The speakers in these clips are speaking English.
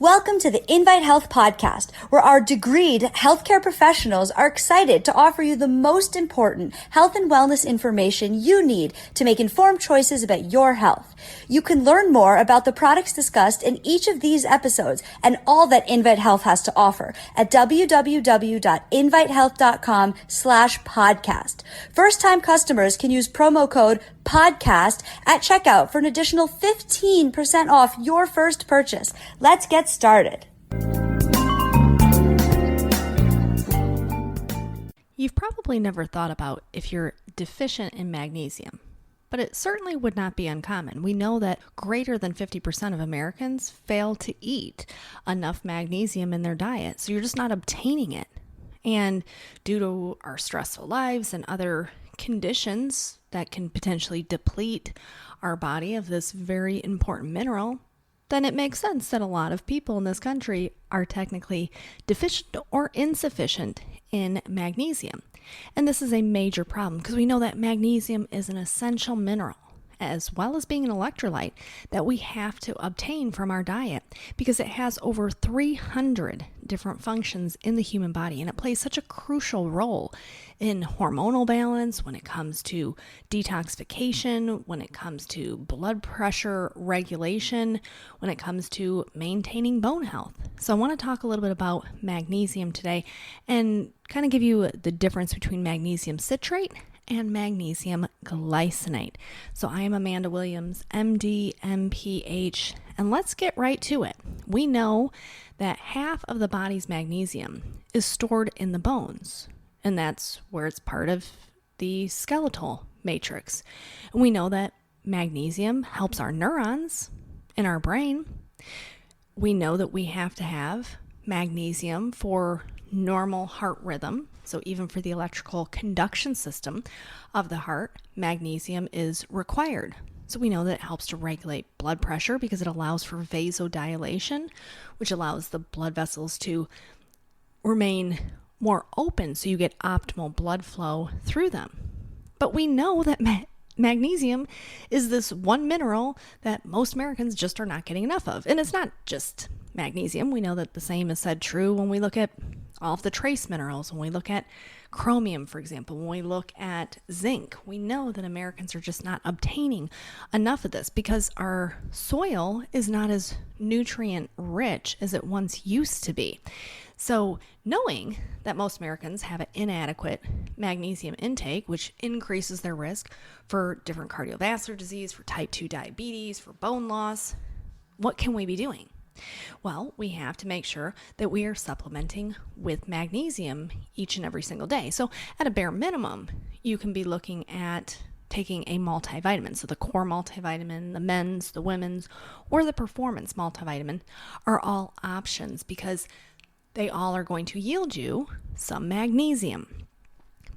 Welcome to the Invite Health podcast, where our degreed healthcare professionals are excited to offer you the most important health and wellness information you need to make informed choices about your health. You can learn more about the products discussed in each of these episodes and all that Invite Health has to offer at www.invitehealth.com/podcast. First-time customers can use promo code podcast at checkout for an additional 15% off your first purchase. Let's get started. You've probably never thought about if you're deficient in magnesium, but it certainly would not be uncommon. We know that greater than 50% of Americans fail to eat enough magnesium in their diet, so you're just not obtaining it. And due to our stressful lives and other conditions that can potentially deplete our body of this very important mineral, then it makes sense that a lot of people in this country are technically deficient or insufficient in magnesium. And this is a major problem because we know that magnesium is an essential mineral, as well as being an electrolyte, that we have to obtain from our diet because it has over 300 different functions in the human body, and it plays such a crucial role in hormonal balance, when it comes to detoxification, when it comes to blood pressure regulation, when it comes to maintaining bone health. So I want to talk a little bit about magnesium today and kind of give you the difference between magnesium citrate and magnesium glycinate. So I am Amanda Williams, MD, MPH, and let's get right to it. We know that half of the body's magnesium is stored in the bones, and that's where it's part of the skeletal matrix. And we know that magnesium helps our neurons in our brain. We know that we have to have magnesium for normal heart rhythm. So even for the electrical conduction system of the heart, magnesium is required. So we know that it helps to regulate blood pressure because it allows for vasodilation, which allows the blood vessels to remain more open so you get optimal blood flow through them. But we know that magnesium is this one mineral that most Americans just are not getting enough of. And it's not just magnesium. We know that the same is said true when we look at all of the trace minerals, when we look at chromium, for example, when we look at zinc. We know that Americans are just not obtaining enough of this because our soil is not as nutrient rich as it once used to be. So knowing that most Americans have an inadequate magnesium intake, which increases their risk for different cardiovascular disease, for type 2 diabetes, for bone loss, what can we be doing? Well, we have to make sure that we are supplementing with magnesium each and every single day. So at a bare minimum, you can be looking at taking a multivitamin. So the core multivitamin, the men's, the women's, or the performance multivitamin are all options because they all are going to yield you some magnesium.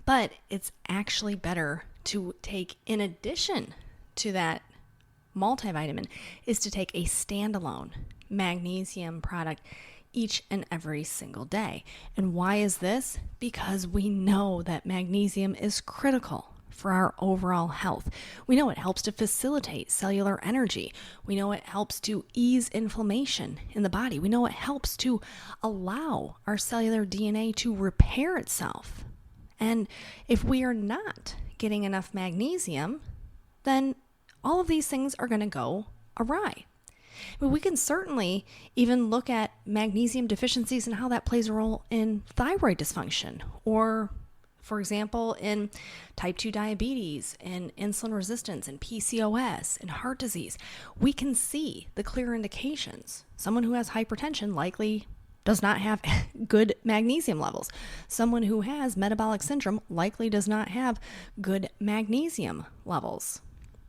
But it's actually better to take, in addition to that multivitamin, is to take a standalone magnesium product each and every single day. And why is this? Because we know that magnesium is critical for our overall health. We know it helps to facilitate cellular energy. We know it helps to ease inflammation in the body. We know it helps to allow our cellular DNA to repair itself. And if we are not getting enough magnesium, then all of these things are going to go awry. But we can certainly even look at magnesium deficiencies and how that plays a role in thyroid dysfunction, or, for example, in type 2 diabetes, and insulin resistance, and PCOS, and heart disease. We can see the clear indications. Someone who has hypertension likely does not have good magnesium levels. Someone who has metabolic syndrome likely does not have good magnesium levels.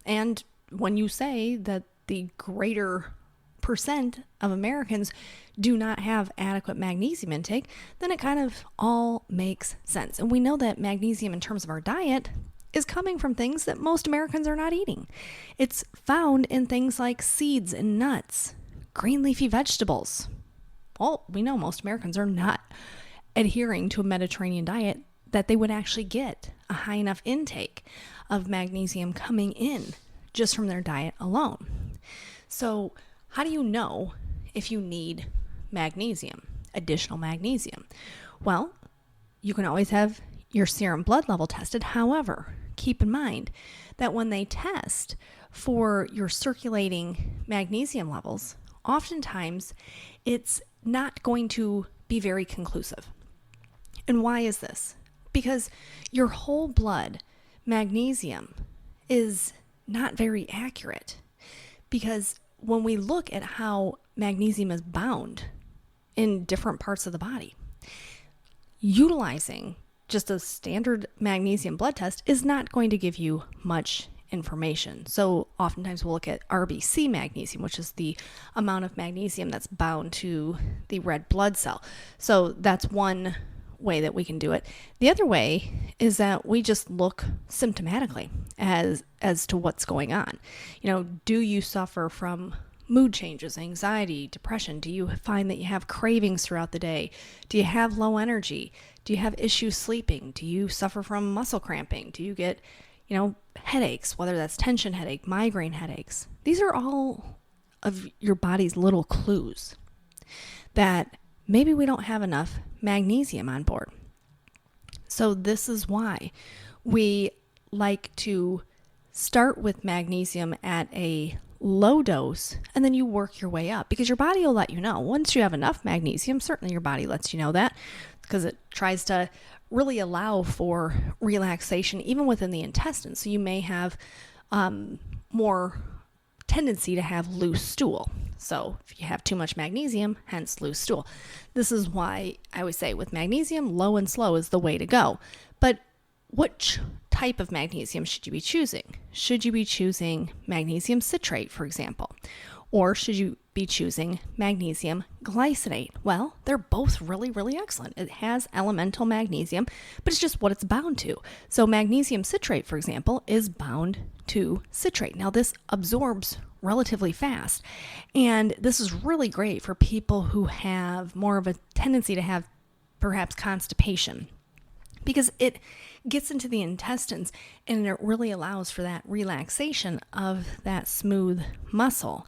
And when you say that the greater percent of Americans do not have adequate magnesium intake, then it kind of all makes sense. And we know that magnesium in terms of our diet is coming from things that most Americans are not eating. It's found in things like seeds and nuts, green leafy vegetables. Well, we know most Americans are not adhering to a Mediterranean diet that they would actually get a high enough intake of magnesium coming in just from their diet alone. So how do you know if you need magnesium, additional magnesium? Well, you can always have your serum blood level tested. However, keep in mind that when they test for your circulating magnesium levels, oftentimes it's not going to be very conclusive. And why is this? Because your whole blood magnesium is not very accurate. Because when we look at how magnesium is bound in different parts of the body, utilizing just a standard magnesium blood test is not going to give you much information. So oftentimes we'll look at RBC magnesium, which is the amount of magnesium that's bound to the red blood cell. So that's one way that we can do it. The other way is that we just look symptomatically as to what's going on. Do you suffer from mood changes, anxiety, depression? Do you find that you have cravings throughout the day? Do you have low energy? Do you have issues sleeping? Do you suffer from muscle cramping? Do you get, headaches, whether that's tension headache, migraine headaches? These are all of your body's little clues that maybe we don't have enough magnesium on board. So this is why we like to start with magnesium at a low dose, and then you work your way up, because your body will let you know. Once you have enough magnesium, certainly your body lets you know that, because it tries to really allow for relaxation even within the intestines. So you may have more tendency to have loose stool. So if you have too much magnesium, hence loose stool. This is why I always say with magnesium, low and slow is the way to go. But which type of magnesium should you be choosing? Should you be choosing magnesium citrate, for example? Or should you be choosing magnesium glycinate? Well, they're both really, really excellent. It has elemental magnesium, but it's just what it's bound to. So magnesium citrate, for example, is bound to citrate. Now, this absorbs relatively fast, and this is really great for people who have more of a tendency to have perhaps constipation, because it gets into the intestines and it really allows for that relaxation of that smooth muscle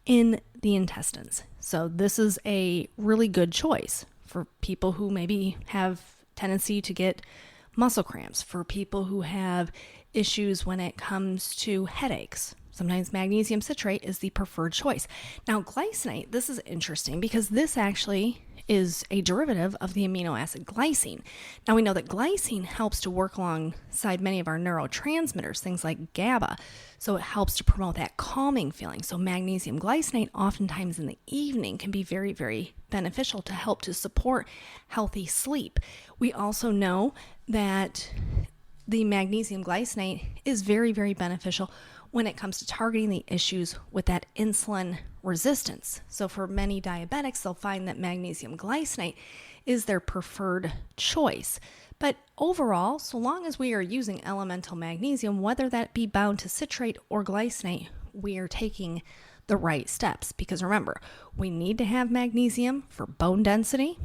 in the intestines. So this is a really good choice for people who maybe have tendency to get muscle cramps, for people who have issues when it comes to headaches. Sometimes magnesium citrate is the preferred choice. Now, glycinate, this is interesting because this actually is a derivative of the amino acid glycine. Now, we know that glycine helps to work alongside many of our neurotransmitters, things like GABA. So it helps to promote that calming feeling. So magnesium glycinate oftentimes in the evening can be very, very beneficial to help to support healthy sleep. We also know that the magnesium glycinate is very, very beneficial when it comes to targeting the issues with that insulin resistance. So for many diabetics, they'll find that magnesium glycinate is their preferred choice. But overall, so long as we are using elemental magnesium, whether that be bound to citrate or glycinate, we are taking the right steps. Because remember, we need to have magnesium for bone density.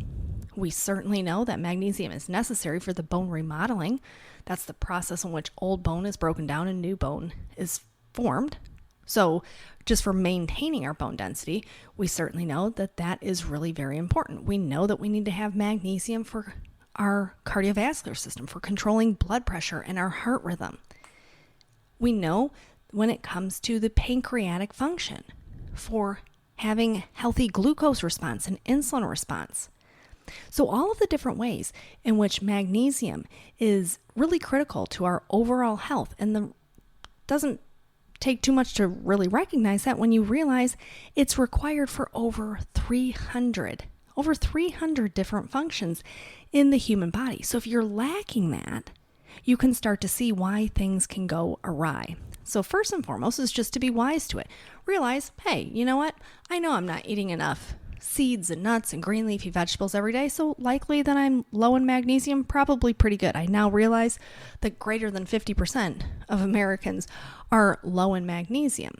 We certainly know that magnesium is necessary for the bone remodeling. That's the process in which old bone is broken down and new bone is formed. So just for maintaining our bone density, we certainly know that that is really very important. We know that we need to have magnesium for our cardiovascular system, for controlling blood pressure and our heart rhythm. We know when it comes to the pancreatic function, for having healthy glucose response and insulin response. So all of the different ways in which magnesium is really critical to our overall health, and doesn't take too much to really recognize that when you realize it's required for over 300 different functions in the human body. So if you're lacking that, you can start to see why things can go awry. So first and foremost is just to be wise to it. Realize, hey, you know what? I know I'm not eating enough seeds and nuts and green leafy vegetables every day, so likely that I'm low in magnesium, probably pretty good. I now realize that greater than 50% of Americans are low in magnesium.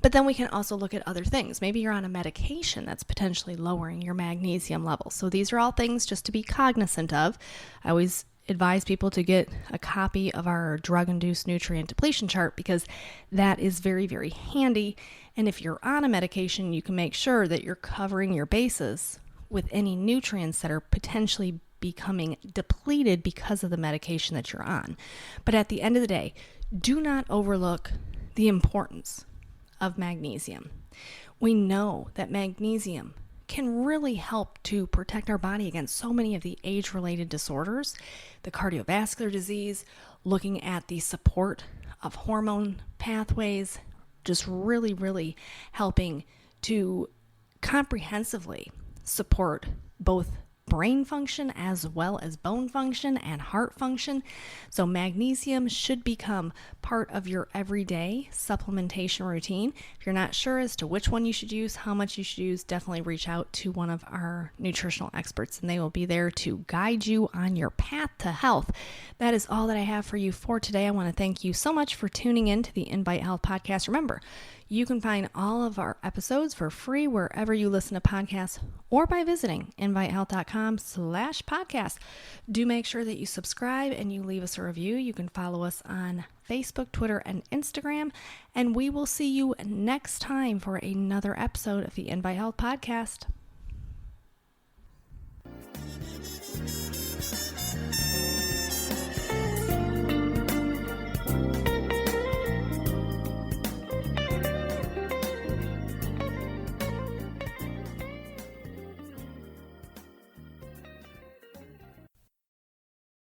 But then we can also look at other things. Maybe you're on a medication that's potentially lowering your magnesium levels. So these are all things just to be cognizant of. I always advise people to get a copy of our drug-induced nutrient depletion chart because that is very, very handy. And if you're on a medication, you can make sure that you're covering your bases with any nutrients that are potentially becoming depleted because of the medication that you're on. But at the end of the day, do not overlook the importance of magnesium. We know that magnesium can really help to protect our body against so many of the age-related disorders, the cardiovascular disease, looking at the support of hormone pathways, just really, really helping to comprehensively support both brain function as well as bone function and heart function. So magnesium should become part of your everyday supplementation routine. If you're not sure as to which one you should use, how much you should use, definitely reach out to one of our nutritional experts and they will be there to guide you on your path to health. That is all that I have for you for today. I want to thank you so much for tuning in to the Invite Health podcast. Remember, you can find all of our episodes for free wherever you listen to podcasts or by visiting invitehealth.com/podcast. Do make sure that you subscribe and you leave us a review. You can follow us on Facebook, Twitter, and Instagram. And we will see you next time for another episode of the Invite Health podcast.